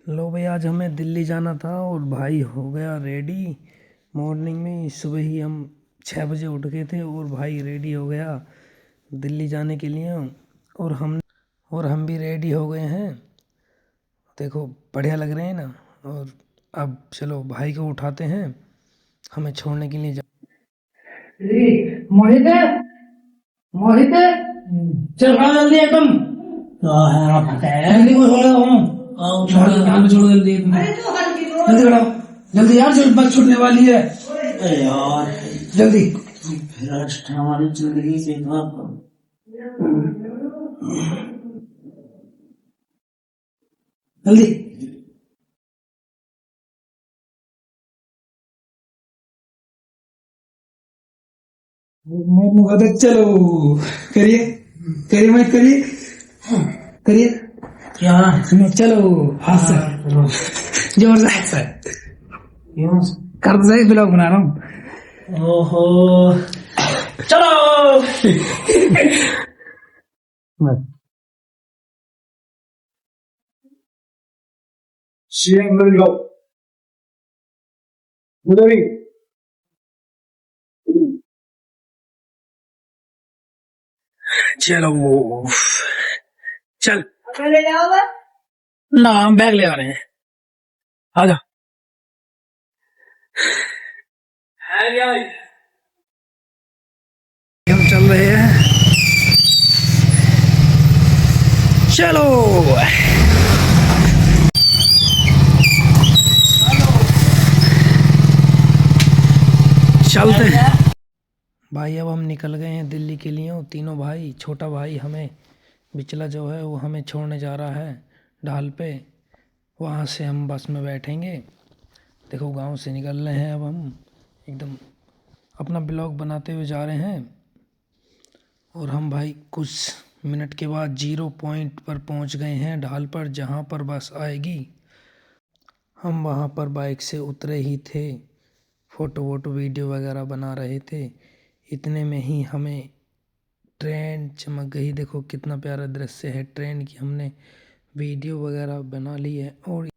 लो भाई, आज हमें दिल्ली जाना था और भाई हो गया रेडी। मॉर्निंग में सुबह ही हम 6 बजे उठ गए थे और भाई रेडी हो गया दिल्ली जाने के लिए। और हम भी रेडी हो गए हैं। देखो बढ़िया लग रहे हैं ना। और अब चलो भाई को उठाते हैं, हमें छोड़ने के लिए मोहित मोहित चल खड़ा जल्दी एकदम। जल्दी कोई बोलेगा हम छोड़ यहाँ पे छोड़ जल्दी जल्दी खड़ा जल्दी यार, जो बस छूटने वाली है। अरे यार जल्दी भ्रष्ट हमारी जिंदगी से जल्दी। चलो करिए करिए मत करिए करिए क्या चलो हाथ से जोर से कर दो, सही ब्लॉग बना रहा हूँ। ओहो चलो सीएम go उधर ही चलो चल ना, हम बैग ले आ रहे हैं। आ जा हम चल रहे हैं। चलो चलते हैं भाई। अब हम निकल गए हैं दिल्ली के लिए। और तीनों भाई, छोटा भाई हमें बिचला जो है वो हमें छोड़ने जा रहा है ढाल पे। वहाँ से हम बस में बैठेंगे। देखो गांव से निकल रहे हैं अब हम एकदम अपना ब्लॉग बनाते हुए जा रहे हैं। और हम भाई कुछ मिनट के बाद 0 पॉइंट पर पहुंच गए हैं ढाल पर, जहां पर बस आएगी। हम वहां पर बाइक से उतरे ही थे, फ़ोटो वोटो वीडियो वगैरह बना रहे थे। इतने में ही हमें ट्रेन चमक गई। देखो कितना प्यारा दृश्य है ट्रेन की। हमने वीडियो वगैरह बना ली है। और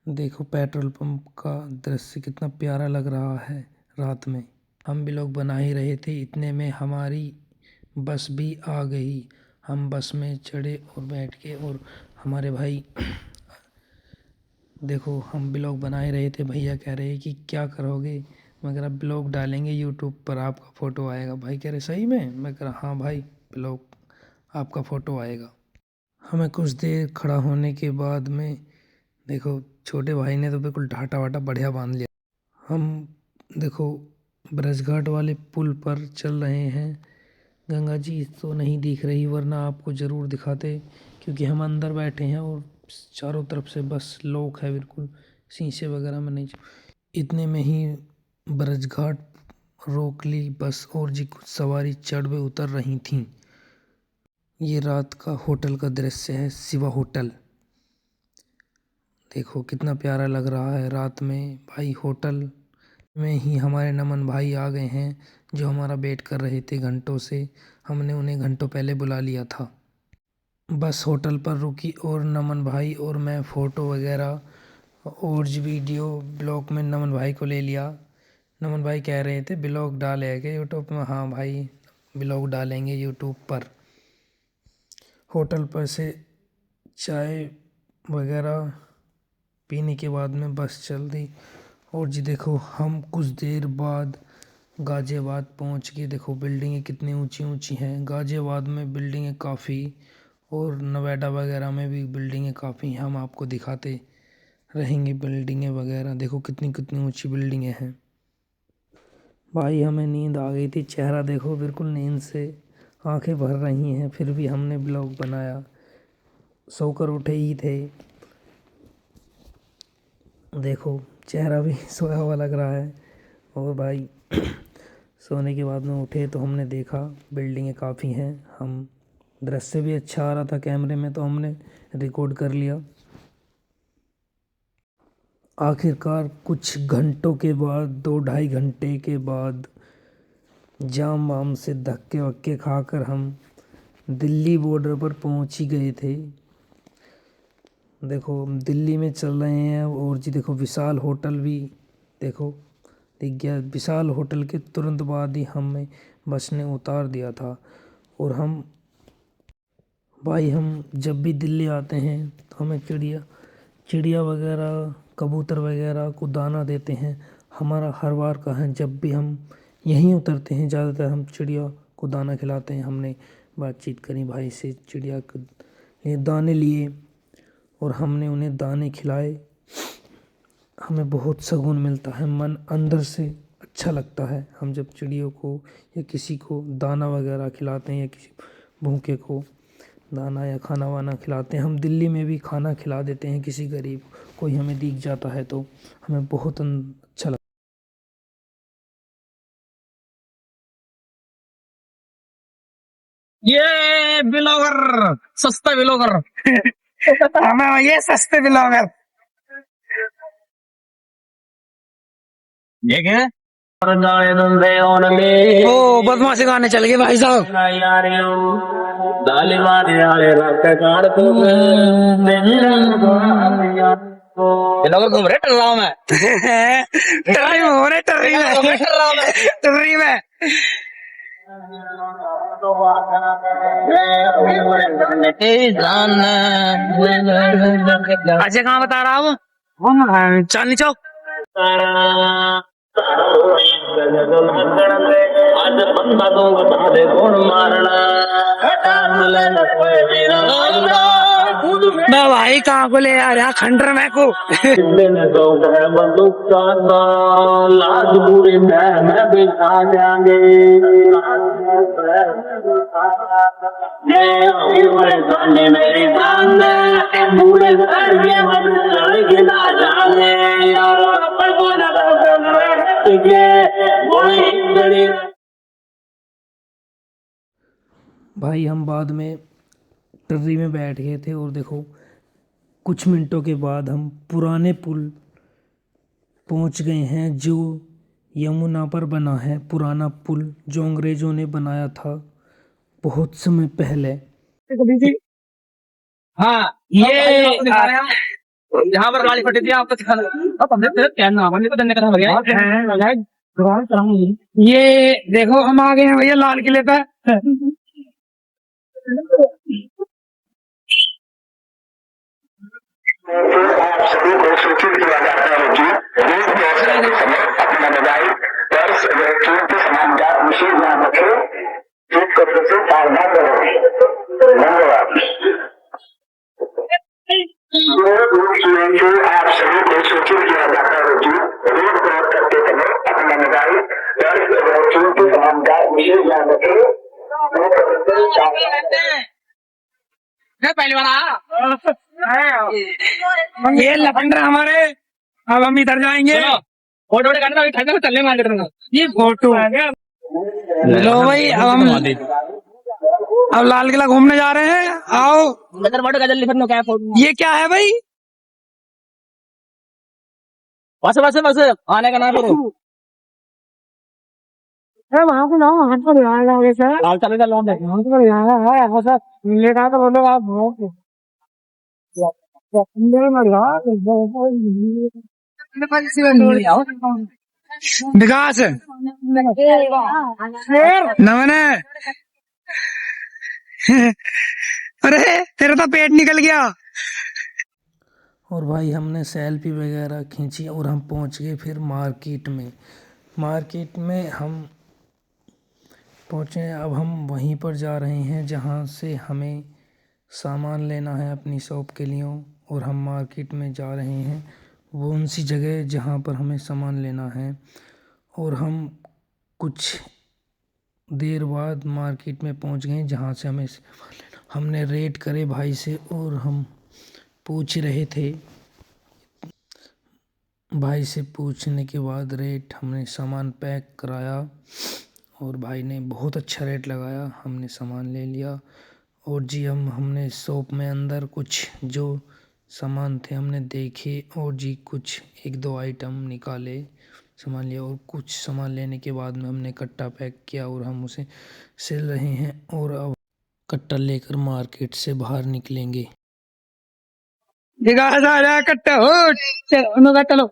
देखो पेट्रोल पंप का दृश्य कितना प्यारा लग रहा है रात में। हम भी लोग बना ही रहे थे, इतने में हमारी बस भी आ गई। हम बस में चढ़े और बैठ के, और हमारे भाई देखो हम ब्लॉग बना ही रहे थे। भैया कह रहे कि क्या करोगे? मैं कह रहा ब्लॉग डालेंगे यूट्यूब पर, आपका फ़ोटो आएगा। भाई कह रहे सही में? मैं कह रहा हाँ भाई, ब्लॉग आपका फ़ोटो आएगा। हमें कुछ देर खड़ा होने के बाद में देखो छोटे भाई ने तो बिल्कुल ढाटा वाटा बढ़िया बांध लिया। हम देखो ब्रजघाट वाले पुल पर चल रहे हैं। गंगा जी तो नहीं दिख रही, वरना आपको ज़रूर दिखाते, क्योंकि हम अंदर बैठे हैं और चारों तरफ से बस लॉक है बिल्कुल, शीशे वगैरह में नहीं। इतने में ही ब्रजघाट रोक ली बस, और जी कुछ सवारी चढ़ वे उतर रही थीं। ये रात का होटल का दृश्य है, शिवा होटल। देखो कितना प्यारा लग रहा है रात में भाई। होटल में ही हमारे नमन भाई आ गए हैं, जो हमारा वेट कर रहे थे घंटों से। हमने उन्हें घंटों पहले बुला लिया था। बस होटल पर रुकी और नमन भाई और मैं फ़ोटो वगैरह और जी वीडियो ब्लॉग में नमन भाई को ले लिया। नमन भाई कह रहे थे ब्लॉग डालेंगे यूट्यूब में। हाँ भाई, ब्लॉग डालेंगे यूट्यूब पर। होटल पर से चाय वगैरह पीने के बाद में बस चल दी। और जी देखो हम कुछ देर बाद गाज़ियाबाद पहुंच गए। देखो बिल्डिंगें कितनी ऊंची ऊंची हैं। गाज़ियाबाद में बिल्डिंगें काफ़ी, और नोएडा वगैरह में भी बिल्डिंगें काफ़ी हैं। हम आपको दिखाते रहेंगे बिल्डिंगें वगैरह। देखो कितनी कितनी ऊंची बिल्डिंगें हैं। भाई हमें नींद आ गई थी, चेहरा देखो बिल्कुल नींद से आंखें भर रही हैं, फिर भी हमने ब्लॉग बनाया। सोकर उठे ही थे। देखो चेहरा भी सोया हुआ लग रहा है। और भाई सोने के बाद में उठे तो हमने देखा बिल्डिंगें काफ़ी हैं। हम दृश्य भी अच्छा आ रहा था कैमरे में, तो हमने रिकॉर्ड कर लिया। आखिरकार कुछ घंटों के बाद, 2-2.5 घंटे के बाद, जाम वाम से धक्के वक्के खाकर हम दिल्ली बॉर्डर पर पहुंच ही गए थे। देखो हम दिल्ली में चल रहे हैं। और जी देखो विशाल होटल भी देखो दिख गया। विशाल होटल के तुरंत बाद ही हमें बस ने उतार दिया था। और हम भाई हम जब भी दिल्ली आते हैं तो हमें चिड़िया वगैरह कबूतर वगैरह को दाना देते हैं। हमारा हर बार का है, जब भी हम यहीं उतरते हैं ज़्यादातर हम चिड़िया को दाना खिलाते हैं। हमने बातचीत करी भाई से, चिड़िया के लिए दाने लिए और हमने उन्हें दाने खिलाए। हमें बहुत सुकून मिलता है, मन अंदर से अच्छा लगता है हम जब चिड़ियों को या किसी को दाना वगैरह खिलाते हैं या किसी भूखे को दाना या खाना वाना खिलाते हैं। हम दिल्ली में भी खाना खिला देते हैं किसी गरीब कोई हमें दिख जाता है तो हमें बहुत अच्छा लगता ये ब्लॉगर, सस्ता ब्लॉगर। हमें ये सस्ते ब्लॉगर ये क्या है? ओ बदमाशी गाने चल गए भाई साहब। ब्लॉगर घूम रहे टर्राव में। टर्री में हो रहे, टर्री में, टर्री में। अच्छा कहाँ बता रहा हूँ? चांदनी चौक। मैं भाई कहाँ को ले आ रहा खंडर में को। लाज पूरी मैं बिठा देंगे। मेरी जान पूरे भाई हम बाद में टर्री में बैठ गए थे और देखो कुछ मिनटों के बाद हम पुराने पुल पहुंच गए हैं जो यमुना पर बना है। पुराना पुल जो अंग्रेजों ने बनाया था बहुत समय पहले। हाँ ये यहाँ पर गाड़ी फटी थी आपको ये देखो हम आ गए हैं भैया लाल किले पे। आप सभी को सूचित किया जाता है कि रोड व्यवस्था के समय अपना मोबाइल पर्स और कीमती सामान का विशेष ध्यान रखें। चूक करने से सावधान रहे। धन्यवाद। आप सभी को सूचित किया जाता है कि रोड क्रॉस करते समय अपना मोबाइल पर्स और कीमती सामान का विशेष ध्यान रखें। पहले वाला ये लफंडर हमारे। अब हम इधर जाएंगे फोटो चलने मान ये फोटो लो भाई। अब लाल किला घूमने जा रहे हैं। आओ ये क्या है भाई? बस आने का नाम वहाँ को जाओ, वहाँ पर जाएगा सर चलेगा लौंडे वहाँ पर जाएगा सर मिलेगा तो बोलो आप विकास नमन। अरे तेरा तो पेट निकल गया। और भाई हमने सेल्फी वगैरह खींची और हम पहुंच गए फिर मार्केट में हम पहुंचे। अब हम वहीं पर जा रहे हैं जहां से हमें सामान लेना है अपनी शॉप के लिए। और हम मार्केट में जा रहे हैं वो उनसी जगह जहां पर हमें सामान लेना है। और हम कुछ देर बाद मार्केट में पहुंच गए जहां से हमने रेट करे भाई से और हम पूछ रहे थे। भाई से पूछने के बाद रेट हमने सामान पैक कराया और भाई ने बहुत अच्छा रेट लगाया। हमने सामान ले लिया और जी हमने शॉप में अंदर कुछ जो सामान थे हमने देखे और जी कुछ एक दो आइटम निकाले, सामान लिया। और कुछ सामान लेने के बाद में हमने कट्टा पैक किया और हम उसे सिल रहे हैं और अब कट्टा लेकर मार्केट से बाहर निकलेंगे। कट्टा हो चलो चलो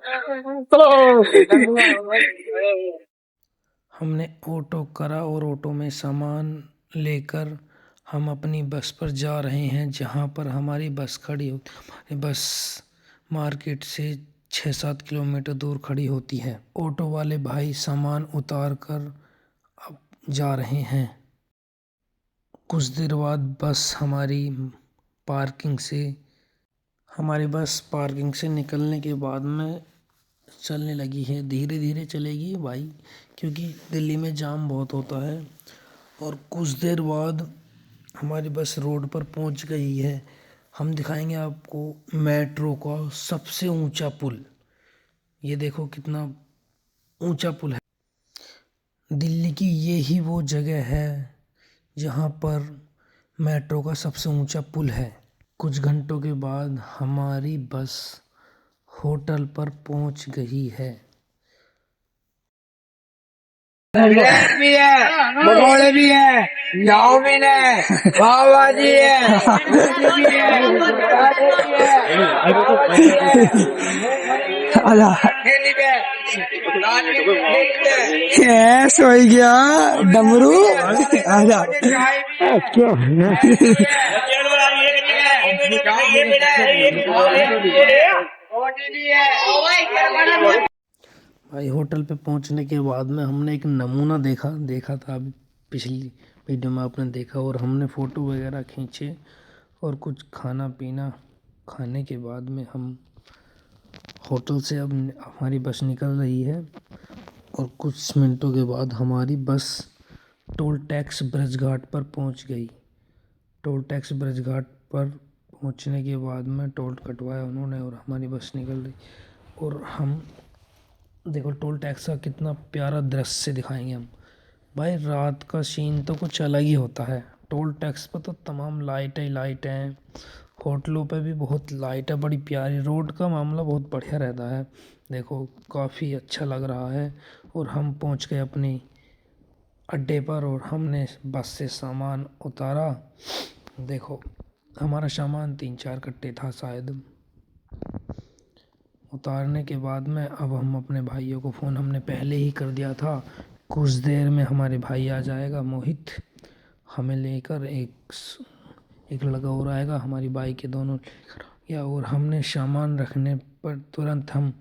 हमने ऑटो करा और ऑटो में सामान लेकर हम अपनी बस पर जा रहे हैं, जहाँ पर हमारी बस खड़ी होती है। हमारी बस मार्केट से 6-7 किलोमीटर दूर खड़ी होती है। ऑटो वाले भाई सामान उतार कर अब जा रहे हैं। कुछ देर बाद हमारी बस पार्किंग से निकलने के बाद में चलने लगी है। धीरे धीरे चलेगी भाई, क्योंकि दिल्ली में जाम बहुत होता है। और कुछ देर बाद हमारी बस रोड पर पहुंच गई है। हम दिखाएंगे आपको मेट्रो का सबसे ऊंचा पुल। ये देखो कितना ऊंचा पुल है। दिल्ली की यही वो जगह है जहाँ पर मेट्रो का सबसे ऊंचा पुल है। कुछ घंटों के बाद हमारी बस होटल पर पहुंच गई है। भी है भगोड़े भी है चाउमीन है पाव भाजी है सो गया डमरू आजा भाई होटल पे पहुंचने के बाद में हमने एक नमूना देखा था अभी पिछली वीडियो में आपने देखा, और हमने फ़ोटो वगैरह खींचे और कुछ खाना पीना खाने के बाद में हम होटल से अब हमारी बस निकल रही है। और कुछ मिनटों के बाद हमारी बस टोल टैक्स ब्रजघाट पर पहुंच गई। टोल टैक्स ब्रजघाट पर पहुंचने के बाद में टोल कटवाया उन्होंने और हमारी बस निकल रही। और हम देखो टोल टैक्स का कितना प्यारा दृश्य दिखाएंगे हम। भाई रात का सीन तो कुछ अलग ही होता है। टोल टैक्स पर तो तमाम लाइट हैं, होटलों पे भी बहुत लाइट है, बड़ी प्यारी। रोड का मामला बहुत बढ़िया रहता है। देखो काफ़ी अच्छा लग रहा है। और हम पहुंच गए अपनी अड्डे पर और हमने बस से सामान उतारा। देखो हमारा सामान 3-4 कट्टे था शायद। उतारने के बाद में अब हम अपने भाइयों को फ़ोन हमने पहले ही कर दिया था, कुछ देर में हमारे भाई आ जाएगा मोहित हमें लेकर। एक लड़का और आएगा, हमारी बाइक के दोनों लेकर आ गया। और हमने सामान रखने पर तुरंत हम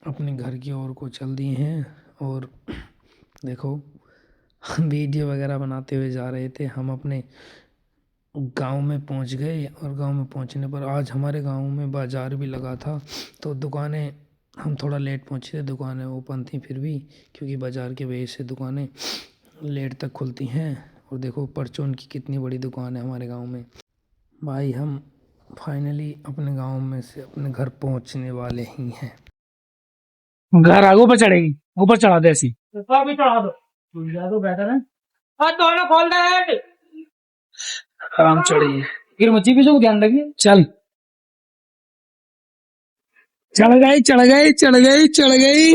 अपने घर की ओर को चल दिए हैं। और देखो वीडियो वगैरह बनाते हुए जा रहे थे। हम अपने गांव में पहुंच गए और गांव में पहुंचने पर आज हमारे गांव में बाज़ार भी लगा था, तो दुकानें हम थोड़ा लेट पहुंचे थे, दुकानें ओपन थी फिर भी, क्योंकि बाज़ार की वजह से दुकानें लेट तक खुलती हैं। और देखो परचून की कितनी बड़ी दुकान है हमारे गांव में। भाई हम फाइनली अपने गांव में से अपने घर पहुंचने वाले ही हैं। घर आगे ऊपर चढ़ेगी ऊपर चढ़ा दे ऐसी भी चढ़ा दो बेटर है दोनों खोल दे आराम चढ़िए फिर मच्छी भी जो ध्यान रखिए चल चढ़ गई चढ़ गई चढ़ गई चढ़ गई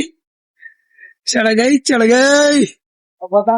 चढ़ गई चढ़ गई अब बता